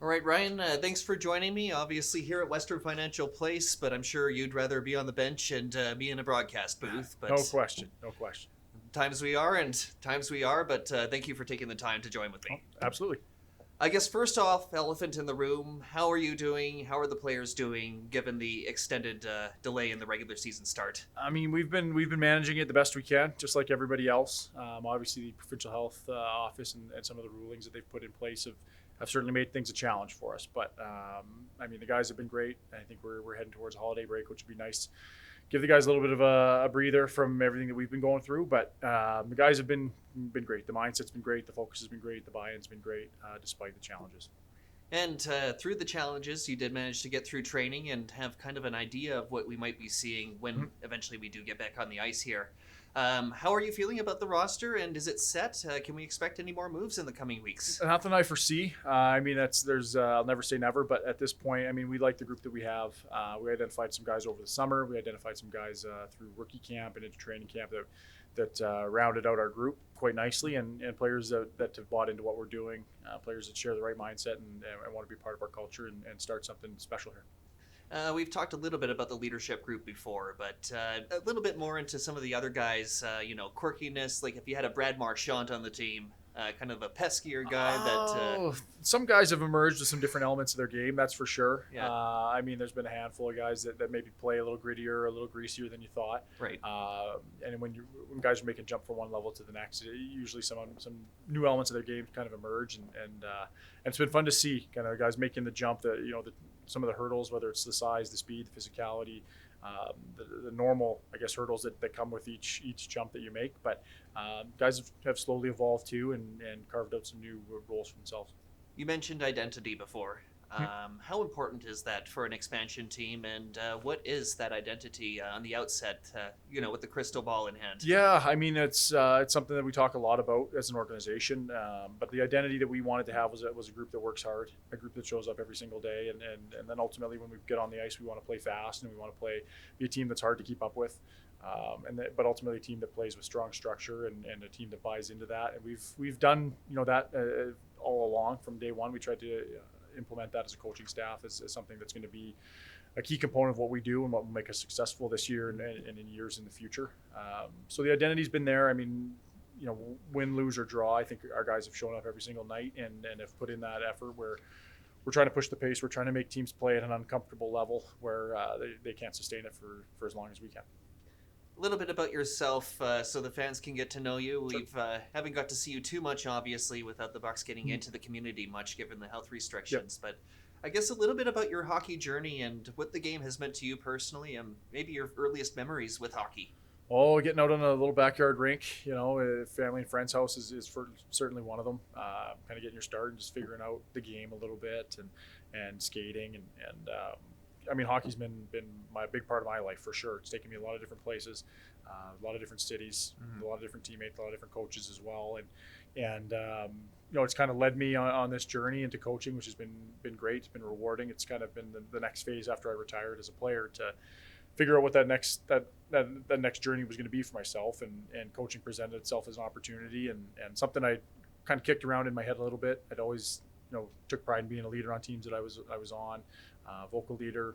All right, Ryan, thanks for joining me. Obviously, here at Western Financial Place, but I'm sure you'd rather be on the bench and be in a broadcast booth. No But question. No question. times we are, but thank you for taking the time to join with Oh, me. absolutely. I guess first off, elephant in the room, how are you doing? How are the players doing given the extended delay in the regular season start? I mean, we've been managing it the best we can, just like everybody else. Obviously, the provincial health office and some of the rulings that they've put in place have certainly made things a challenge for us. But I mean, the guys have been great. I think we're heading towards a holiday break, which would be nice. Give the guys a little bit of a breather from everything that we've been going through. But the guys have been great. The mindset's been great. The focus has been great. The buy-in's been great, despite the challenges. And through the challenges, you did manage to get through training and have kind of an idea of what we might be seeing when eventually we do get back on the ice here. How are you feeling about the roster, and is it set? Can we expect any more moves in the coming weeks? Nothing I foresee. I mean, I'll never say never, but at this point, I mean, we like the group that we have. We identified some guys over the summer. We identified some guys through rookie camp and into training camp that rounded out our group quite nicely, and players that have bought into what we're doing, players that share the right mindset and want to be part of our culture and start something special here. We've talked a little bit about the leadership group before, but a little bit more into some of the other guys, quirkiness. Like if you had a Brad Marchand on the team, kind of a peskier guy that. Some guys have emerged with some different elements of their game, that's for sure. Yeah. I mean, there's been a handful of guys that maybe play a little grittier, a little greasier than you thought. Right. And when guys are making jump from one level to the next, usually some new elements of their game kind of emerge, and it's been fun to see kind of guys making the jump. Some of the hurdles, whether it's the size, the speed, the physicality, the normal, I guess, hurdles that come with each jump that you make. But guys have slowly evolved too and carved out some new roles for themselves. You mentioned identity before. How important is that for an expansion team, and what is that identity on the outset, with the crystal ball in hand? Yeah, I mean, it's something that we talk a lot about as an organization, but the identity that we wanted to have was a group that works hard, a group that shows up every single day, and then ultimately when we get on the ice, we want to play fast, and we want to be a team that's hard to keep up with. But ultimately a team that plays with strong structure and a team that buys into that. And we've done that all along from day one. We tried to implement that as a coaching staff as something that's going to be a key component of what we do and what will make us successful this year and in years in the future. So the identity's been there. I mean, win, lose, or draw, I think our guys have shown up every single night and have put in that effort where we're trying to push the pace. We're trying to make teams play at an uncomfortable level where they can't sustain it for as long as we can. A little bit about yourself so the fans can get to know you. Sure. We've haven't got to see you too much, obviously, without the Bucks getting into the community much, given the health restrictions. But I guess a little bit about your hockey journey and what the game has meant to you personally, and maybe your earliest memories with hockey. Oh, getting out on a little backyard rink, family and friends' house is certainly one of them. Kind of getting your start and just figuring out the game a little bit and skating and I mean, hockey's been my big part of my life for sure. It's taken me a lot of different places, a lot of different cities, a lot of different teammates, a lot of different coaches as well, and it's kind of led me on this journey into coaching, which has been great. It's been rewarding. It's kind of been the next phase after I retired as a player to figure out what that next journey was going to be for myself, and coaching presented itself as an opportunity and something I kind of kicked around in my head a little bit. I'd always took pride in being a leader on teams that I was on. Vocal leader,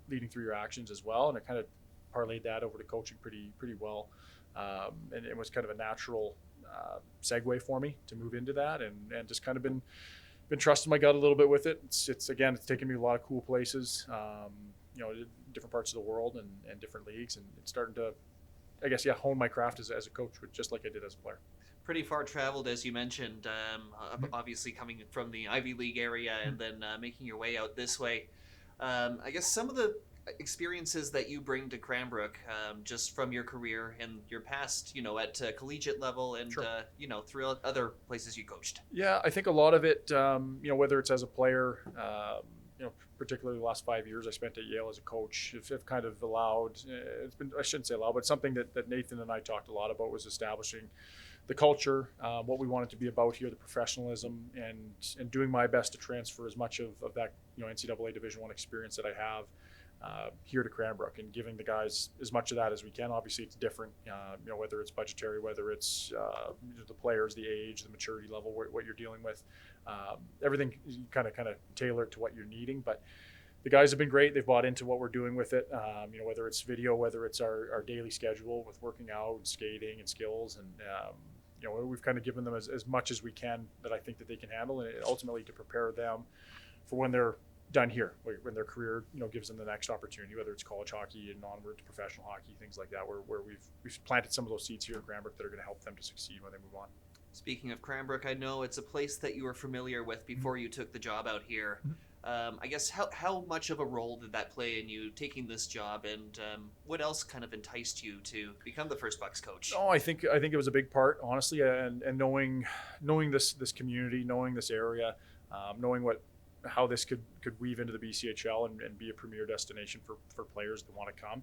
leading through your actions as well, and I kind of parlayed that over to coaching pretty well, and it was kind of a natural segue for me to move into that, and just kind of been trusting my gut a little bit with it. It's taken me a lot of cool places, different parts of the world and different leagues, and it's starting to, I guess, hone my craft as a coach, just like I did as a player. Pretty far traveled, as you mentioned, obviously coming from the Ivy League area and then making your way out this way. I guess some of the experiences that you bring to Cranbrook, just from your career and your past, at collegiate level and, Sure. Through other places you coached. Yeah, I think a lot of it, whether it's as a player, particularly the last 5 years I spent at Yale as a coach, have kind of allowed, I shouldn't say allowed, but something that Nathan and I talked a lot about was establishing the culture, what we want it to be about here, the professionalism, and doing my best to transfer as much of that NCAA Division I experience that I have here to Cranbrook, and giving the guys as much of that as we can. Obviously, it's different, whether it's budgetary, whether it's the players, the age, the maturity level, what you're dealing with. Everything you kind of tailor it to what you're needing, but the guys have been great. They've bought into what we're doing with it. Whether it's video, whether it's our daily schedule with working out, and skating, and skills, and we've kind of given them as much as we can that I think that they can handle, and ultimately to prepare them for when they're done here, when their career gives them the next opportunity, whether it's college hockey and onward to professional hockey, things like that, where we've planted some of those seeds here in Cranbrook that are going to help them to succeed when they move on. Speaking of Cranbrook, I know it's a place that you were familiar with before you took the job out here. I guess how much of a role did that play in you taking this job, and what else kind of enticed you to become the first Bucks coach? Oh, I think it was a big part, honestly, and knowing this community, knowing this area, knowing how this could weave into the BCHL and be a premier destination for players that want to come.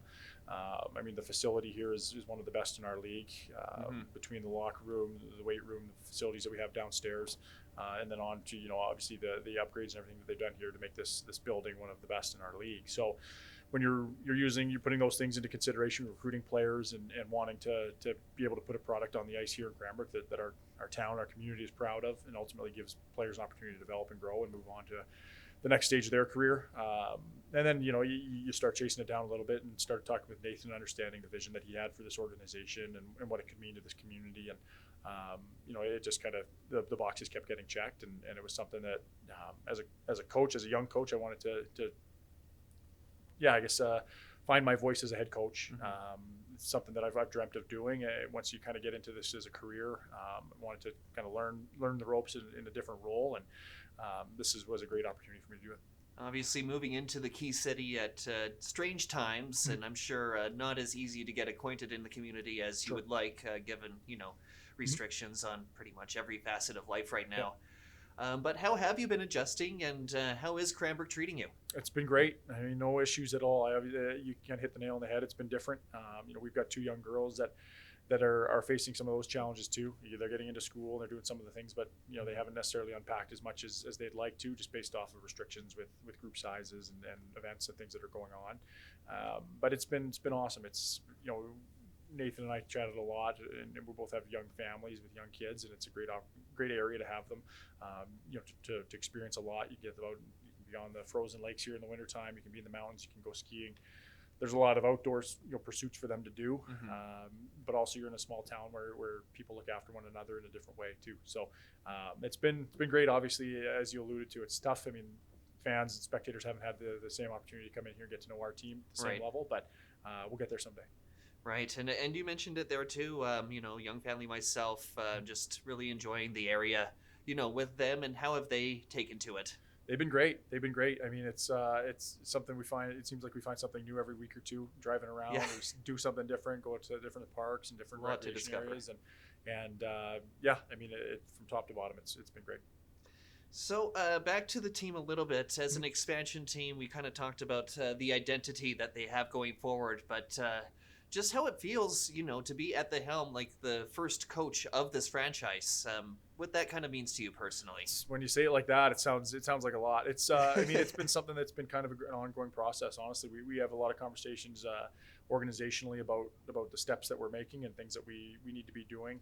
The facility here is one of the best in our league, between the locker room, the weight room, the facilities that we have downstairs, and then on to obviously the upgrades and everything that they've done here to make this building one of the best in our league. So when you're putting those things into consideration, recruiting players and wanting to be able to put a product on the ice here in Cranbrook that our town, our community is proud of, and ultimately gives players an opportunity to develop and grow and move on to the next stage of their career. And then you start chasing it down a little bit and start talking with Nathan, understanding the vision that he had for this organization and what it could mean to this community. And it just kind of the boxes kept getting checked, and it was something that as a coach, as a young coach, I wanted to find my voice as a head coach. It's something that I've dreamt of doing. Once you kind of get into this as a career, I wanted to kind of learn the ropes in a different role, and this was a great opportunity for me to do it. Obviously, moving into the key city at strange times, and I'm sure not as easy to get acquainted in the community as you would like, given restrictions on pretty much every facet of life right now. But how have you been adjusting, and how is Cranbrook treating you? It's been great. No issues at all. You can't hit the nail on the head. It's been different. We've got two young girls that are facing some of those challenges too. They're getting into school and they're doing some of the things, but they haven't necessarily unpacked as much as they'd like to, just based off of restrictions with group sizes and events and things that are going on. But it's been awesome. It's Nathan and I chatted a lot, and we both have young families with young kids, and it's a great area to have them. To experience a lot. You can be on the frozen lakes here in the wintertime. You can be in the mountains. You can go skiing. There's a lot of outdoors pursuits for them to do, but also you're in a small town where people look after one another in a different way too. So it's been great. Obviously, as you alluded to, it's tough. Fans and spectators haven't had the same opportunity to come in here and get to know our team at the same level, but we'll get there someday. Right, and you mentioned it there too. Young family myself, just really enjoying the area. With them, and how have they taken to it? They've been great. It's something we find. It seems like we find something new every week or two, driving around, or do something different, go to different parks and different recreation areas, and from top to bottom, it's been great. So back to the team a little bit. As an expansion team, we kind of talked about the identity that they have going forward, but just how it feels, to be at the helm, like the first coach of this franchise. What that kind of means to you personally. When you say it like that, it sounds like a lot. It's it's been something that's been kind of an ongoing process. Honestly, we have a lot of conversations organizationally about the steps that we're making and things that we need to be doing.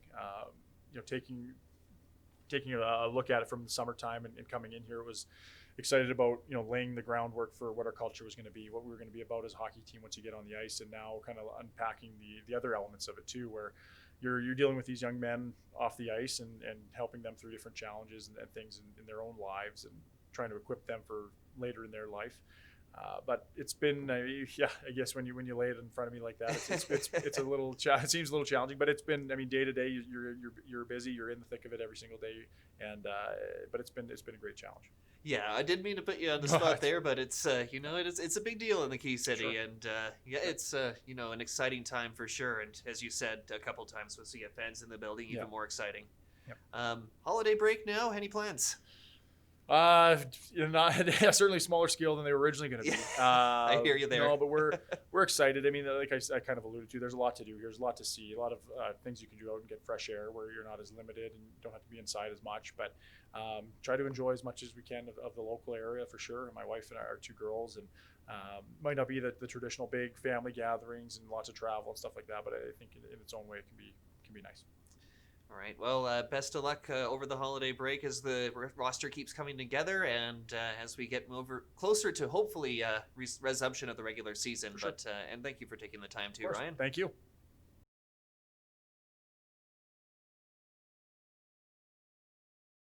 Taking a look at it from the summertime and coming in here, it was excited about laying the groundwork for what our culture was going to be, what we were going to be about as a hockey team once you get on the ice, and now kind of unpacking the other elements of it too, where you're dealing with these young men off the ice and helping them through different challenges and things in their own lives, and trying to equip them for later in their life. But it's been, I guess when you lay it in front of me like that, it's a little, it seems a little challenging, but it's been, day to day, you're busy, you're in the thick of it every single day, and but it's been a great challenge. Yeah, I didn't mean to put you on the spot there, but it's it's a big deal in the Key City, sure. And it's an exciting time for sure. And as you said a couple times, we'll see fans in the building, even more exciting. Yep. Holiday break now. Any plans? Certainly smaller scale than they were originally going to be. I hear you there. No, but we're excited. Like I kind of alluded to, there's a lot to do here. There's a lot to see, a lot of things you can do out and get fresh air where you're not as limited and don't have to be inside as much. But try to enjoy as much as we can of the local area for sure. My wife and our two girls, and might not be the traditional big family gatherings and lots of travel and stuff like that. But I think in its own way, it can be nice. All right. Well, best of luck over the holiday break as the roster keeps coming together, and as we get over closer to hopefully resumption of the regular season. For sure. But and thank you for taking the time Of too, course. Ryan. Thank you.